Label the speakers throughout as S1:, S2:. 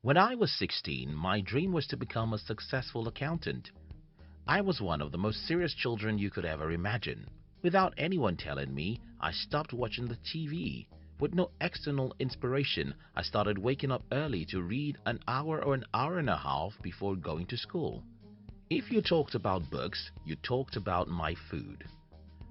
S1: When I was 16, my dream was to become a successful accountant. I was one of the most serious children you could ever imagine. Without anyone telling me, I stopped watching the TV. With no external inspiration, I started waking up early to read an hour or an hour and a half before going to school. If you talked about books, you talked about my food.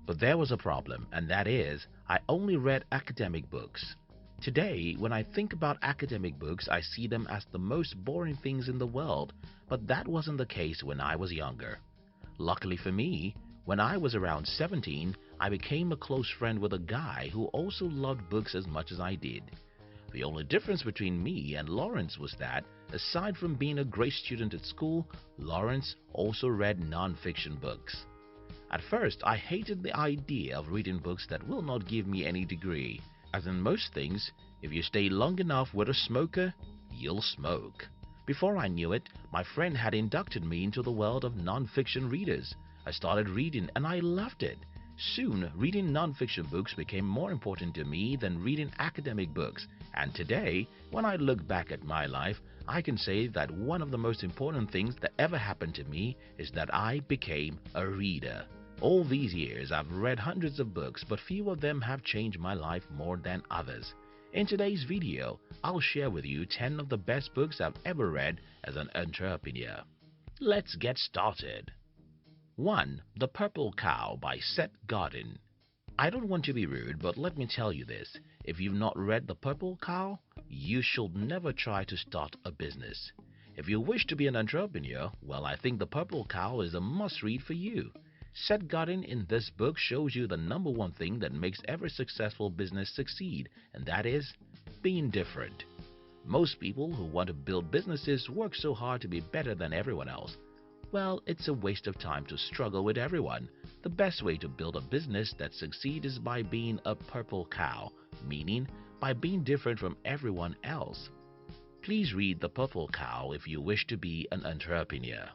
S1: But there was a problem, and that is, I only read academic books. Today, when I think about academic books, I see them as the most boring things in the world, but that wasn't the case when I was younger. Luckily for me, when I was around 17, I became a close friend with a guy who also loved books as much as I did. The only difference between me and Lawrence was that, aside from being a great student at school, Lawrence also read non-fiction books. At first, I hated the idea of reading books that will not give me any degree. As in most things, if you stay long enough with a smoker, you'll smoke. Before I knew it, my friend had inducted me into the world of non-fiction readers. I started reading and I loved it. Soon, reading non-fiction books became more important to me than reading academic books. And today, when I look back at my life, I can say that one of the most important things that ever happened to me is that I became a reader. All these years, I've read hundreds of books, but few of them have changed my life more than others. In today's video, I'll share with you 10 of the best books I've ever read as an entrepreneur. Let's get started. 1. The Purple Cow by Seth Godin. I don't want to be rude, but let me tell you this. If you've not read The Purple Cow, you should never try to start a business. If you wish to be an entrepreneur, well, I think The Purple Cow is a must-read for you. Seth Godin in this book shows you the number one thing that makes every successful business succeed, and that is being different. Most people who want to build businesses work so hard to be better than everyone else. Well, it's a waste of time to struggle with everyone. The best way to build a business that succeeds is by being a purple cow, meaning by being different from everyone else. Please read The Purple Cow if you wish to be an entrepreneur.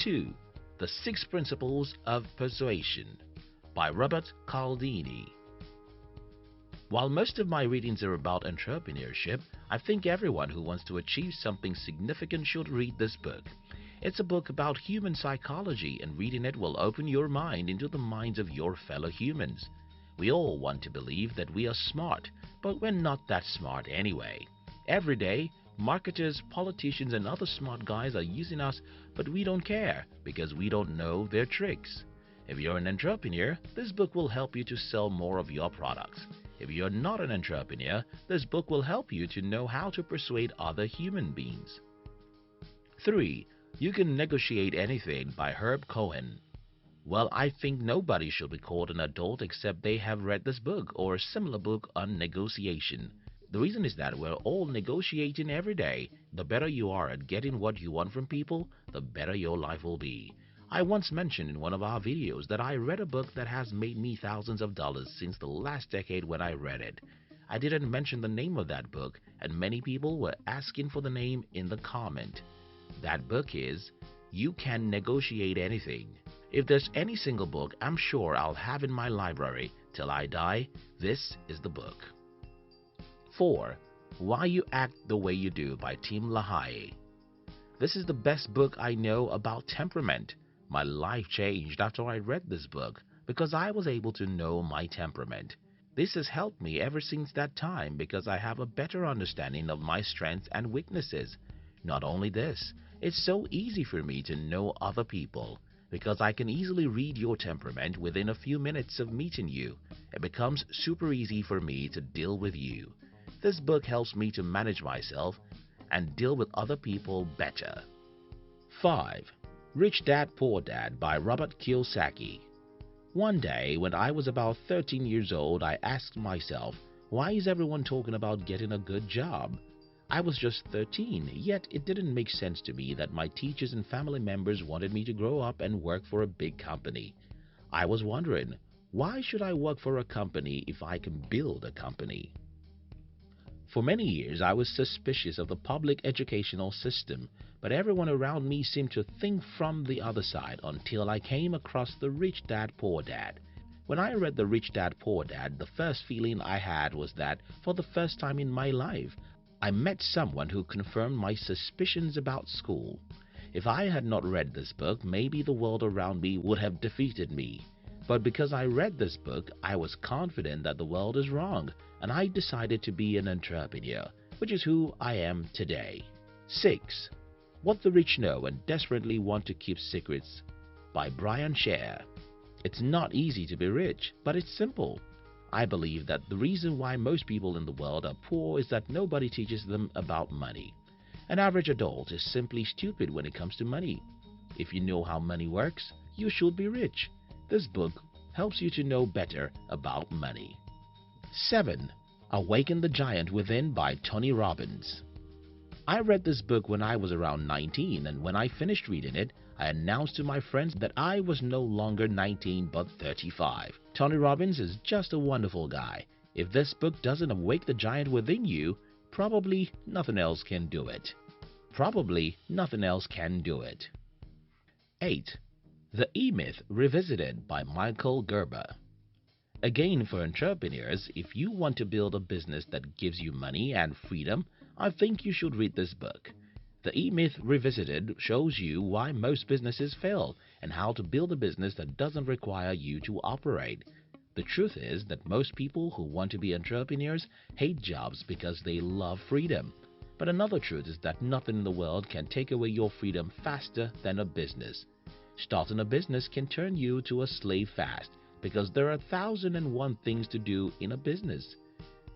S1: 2. The Six Principles of Persuasion by Robert Cialdini. While most of my readings are about entrepreneurship, I think everyone who wants to achieve something significant should read this book. It's a book about human psychology, and reading it will open your mind into the minds of your fellow humans. We all want to believe that we are smart, but we're not that smart anyway. Every day, marketers, politicians, and other smart guys are using us, but we don't care because we don't know their tricks. If you're an entrepreneur, this book will help you to sell more of your products. If you're not an entrepreneur, this book will help you to know how to persuade other human beings. 3. You Can Negotiate Anything by Cohen. Well, I think nobody should be called an adult except they have read this book or a similar book on negotiation. The reason is that we're all negotiating every day. The better you are at getting what you want from people, the better your life will be. I once mentioned in one of our videos that I read a book that has made me thousands of dollars since the last decade when I read it. I didn't mention the name of that book, and many people were asking for the name in the comment. That book is You Can Negotiate Anything. If there's any single book I'm sure I'll have in my library till I die, this is the book. 4. Why You Act the Way You Do by Tim Lahaye. This is the best book I know about temperament. My life changed after I read this book because I was able to know my temperament. This has helped me ever since that time because I have a better understanding of my strengths and weaknesses. Not only this, it's so easy for me to know other people because I can easily read your temperament within a few minutes of meeting you. It becomes super easy for me to deal with you. This book helps me to manage myself and deal with other people better. 5. Rich Dad Poor Dad by Robert Kiyosaki. One day, when I was about 13 years old, I asked myself, why is everyone talking about getting a good job? I was just 13, yet it didn't make sense to me that my teachers and family members wanted me to grow up and work for a big company. I was wondering, why should I work for a company if I can build a company? For many years, I was suspicious of the public educational system, but everyone around me seemed to think from the other side until I came across the Rich Dad Poor Dad. When I read the Rich Dad Poor Dad, the first feeling I had was that, for the first time in my life, I met someone who confirmed my suspicions about school. If I had not read this book, maybe the world around me would have defeated me. But because I read this book, I was confident that the world is wrong, and I decided to be an entrepreneur, which is who I am today. 6. What the Rich Know and Desperately Want to Keep Secrets by Sher. It's not easy to be rich, but it's simple. I believe that the reason why most people in the world are poor is that nobody teaches them about money. An average adult is simply stupid when it comes to money. If you know how money works, you should be rich. This book helps you to know better about money. 7. Awaken the Giant Within by Tony Robbins. I read this book when I was around 19, and when I finished reading it, I announced to my friends that I was no longer 19 but 35. Tony Robbins is just a wonderful guy. If this book doesn't awake the giant within you, probably nothing else can do it. Probably nothing else can do it. 8. The EMyth Revisited by Gerber. Again, for entrepreneurs, if you want to build a business that gives you money and freedom, I think you should read this book. The EMyth Revisited shows you why most businesses fail and how to build a business that doesn't require you to operate. The truth is that most people who want to be entrepreneurs hate jobs because they love freedom. But another truth is that nothing in the world can take away your freedom faster than a business. Starting a business can turn you to a slave fast because there are 1,001 things to do in a business.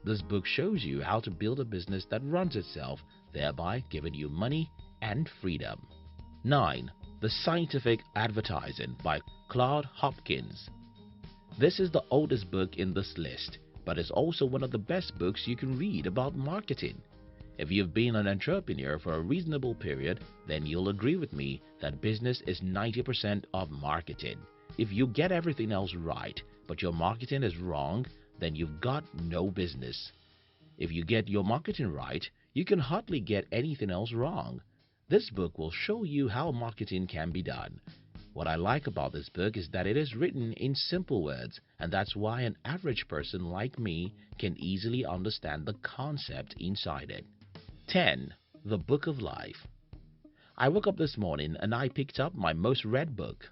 S1: This book shows you how to build a business that runs itself, thereby giving you money and freedom. 9. The Scientific Advertising by Claude Hopkins. This is the oldest book in this list, but it's also one of the best books you can read about marketing. If you've been an entrepreneur for a reasonable period, then you'll agree with me that business is 90% of marketing. If you get everything else right, but your marketing is wrong, then you've got no business. If you get your marketing right, you can hardly get anything else wrong. This book will show you how marketing can be done. What I like about this book is that it is written in simple words, and that's why an average person like me can easily understand the concept inside it. 10. The Book of Life. I woke up this morning and I picked up my most read book.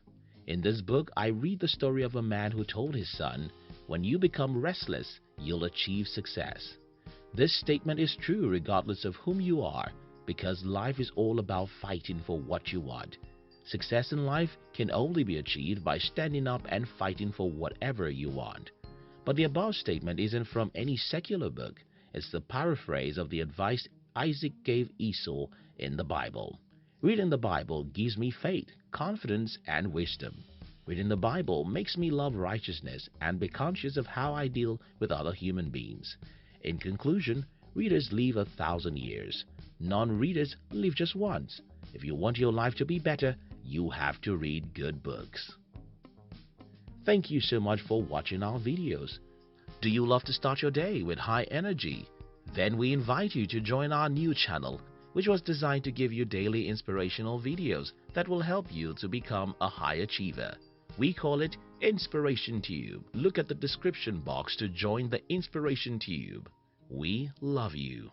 S1: In this book, I read the story of a man who told his son, "When you become restless, you'll achieve success." This statement is true regardless of whom you are, because life is all about fighting for what you want. Success in life can only be achieved by standing up and fighting for whatever you want. But the above statement isn't from any secular book. It's the paraphrase of the advice Isaac gave Esau in the Bible. Reading the Bible gives me faith, confidence, and wisdom. Reading the Bible makes me love righteousness and be conscious of how I deal with other human beings. In conclusion, readers live 1,000 years. Non-readers live just once. If you want your life to be better, you have to read good books. Thank you so much for watching our videos. Do you love to start your day with high energy? Then we invite you to join our new channel, which was designed to give you daily inspirational videos that will help you to become a high achiever. We call it Inspiration Tube. Look at the description box to join the Inspiration Tube. We love you.